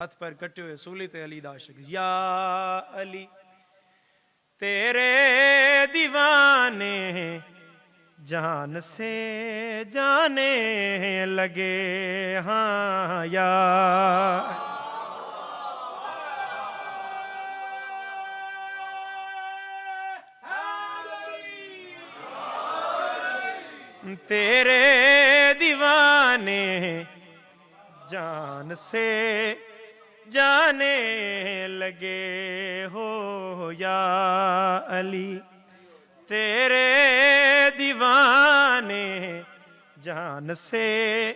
ہاتھ پیر کٹے ہوئے سولی تے علی دا عاشق یا علی تیرے دیوانے جان سے جانے لگے ہاں یا تیرے دیوانے جان سے جانے لگے ہو یا علی تیرے دیوانے جان سے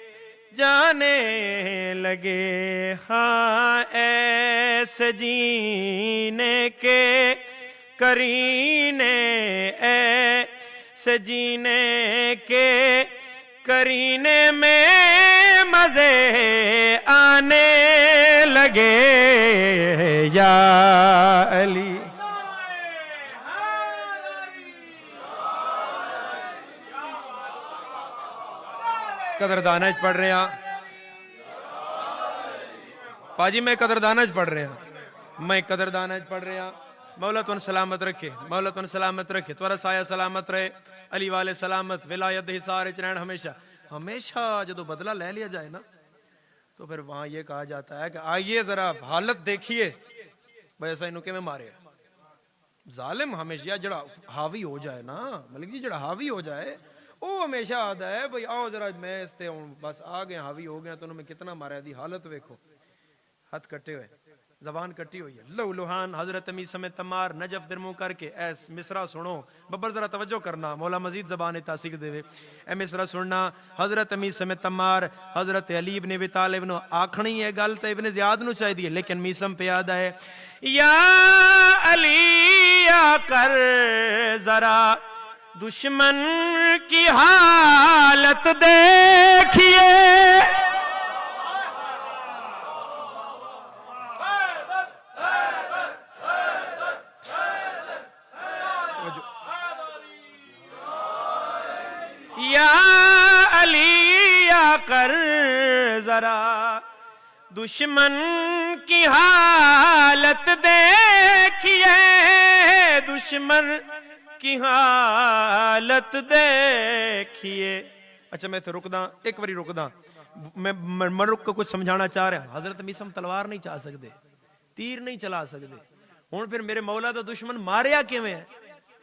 جانے لگے ہاں ایسے جینے کے کرینے ایسے جینے کے کرینے میں مزے آنے لگے یا علی قدردانہ پڑھ رہے ہیں پاجی میں قدردانہ پڑھ رہے ہیں میں قدردانہ پڑھ رہے ہیں مولا تن سلامت رکھے مولا تن سلامت رکھے تورا سایہ سلامت رہے علی والے سلامت ولایت حصار چرین ہمیشہ ہمیشہ جدو بدلہ لے لیا جائے نا تو پھر وہاں یہ کہا جاتا ہے کہ آئیے ذرا حالت دیکھیے بھائی ایسا انہوں کے میں مارے ظالم ہمیشہ جڑا حاوی ہو جائے نا ملک جڑا حاوی ہو جائے وہ ہمیشہ آدھا ہے بھائی آؤ ذرا میں اس تے بس آگئے حاوی ہو گیا تو انہوں میں کتنا مارا دی حالت ویکھو ہاتھ کٹے ہوئے زبان کٹی ہوئی ہے لو لوہان حضرت میثم تمار نجف درمو کر کے ایس مصرع سنو ببر ذرا توجہ کرنا مولا مزید زبان تاسیق دے اے مصرع سننا حضرت میثم تمار حضرت علی ابن ابی طالب نو آکھنی ہے گل تے ابن زیاد نو چاہی دی لیکن میثم پہ یاد ہے یا علی آ کر ذرا دشمن کی حالت دیکھیے یا علی آ کر ذرا دشمن کی حالت دیکھیے دشمن کی حالت دیکھیے اچھا میں رک دا ایک باری رک دا میں رک کو کچھ سمجھانا چاہ رہا ہوں حضرت میثم تلوار نہیں چاہ سکتے تیر نہیں چلا سکتے ہوں پھر میرے مولا دا دشمن ماریا کیویں ہے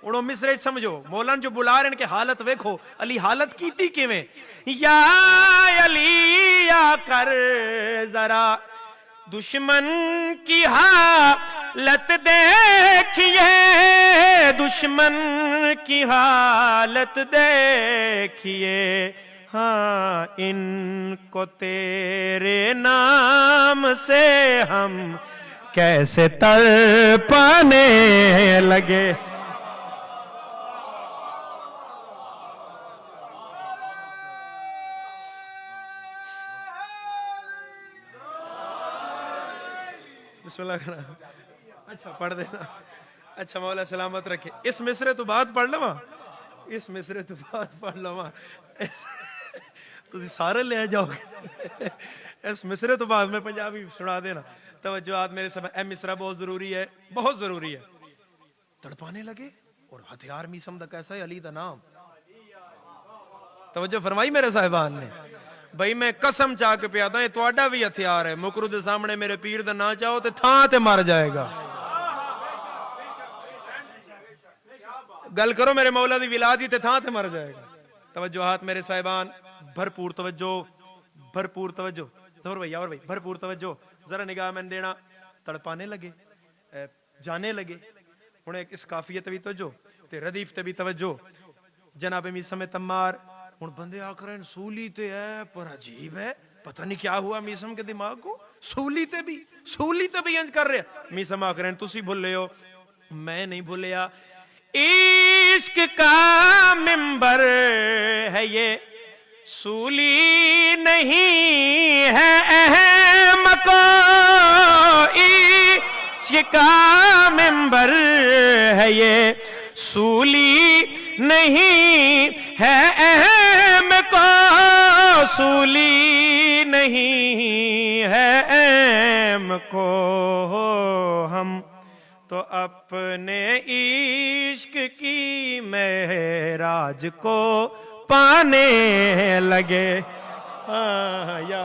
انہوں مصرے سمجھو مولان جو بلا رہے ہیں کہ حالت ویکھو علی حالت کیتی کیویں یا علی آ کر ذرا دشمن کی حالت دیکھیے دشمن کی حالت دیکھیے ہاں ان کو تیرے نام سے ہم کیسے تڑپانے لگے بسم اللہ کرنا اچھا پڑھ دینا اچھا مولا سلامت رکھے اس مصرے تو بات پڑھ لواں اس مصرے تو بات پڑھ لواں تسی سارے لے جاؤ گے اس مصرے تو بعد میں پنجابی سنا دینا توجہات میرے سب اے مصرہ بہت ضروری ہے تڑپانے لگے اور ہتھیار میثم دا کیسا ہے علی دا نام توجہ فرمائی میرے صاحبان نے بھائی میں قسم چاہ کے پیادا ہے تو آڈا بھی ہتھیار ہے مکرو دے سامنے میرے پیر دا نہ چاہو تے تھاں تے مر جائے گا گل کرو میرے مولا دی ولادی تے تھاں تے مر جائے گا توجہات میرے صاحبان بھرپور توجہ دور بھائی اور بھائی بھرپور توجہ ذرا نگاہ میں دینا تڑپانے لگے جانے لگے انہیں ایک اس کافیت بھی توجہ تے ردیف تے بھی توجہ جناب میثم تمار ان بندے آکھ رہے ہیں سولی تے ہے پر عجیب ہے پتہ نہیں کیا ہوا میثم کے دماغ کو سولی تے بھی انج کر رہے میثم آکھ رہے ہیں تسی بھولے ہو میں نہیں بھولیا عشق کا منبر ہے یہ سولی نہیں ہے اہم کو عشق کا منبر ہے یہ سولی نہیں ہے اہم کو سولی نہیں ہے ایم کو ہم تو اپنے عشق کی معراج کو پانے لگے. یا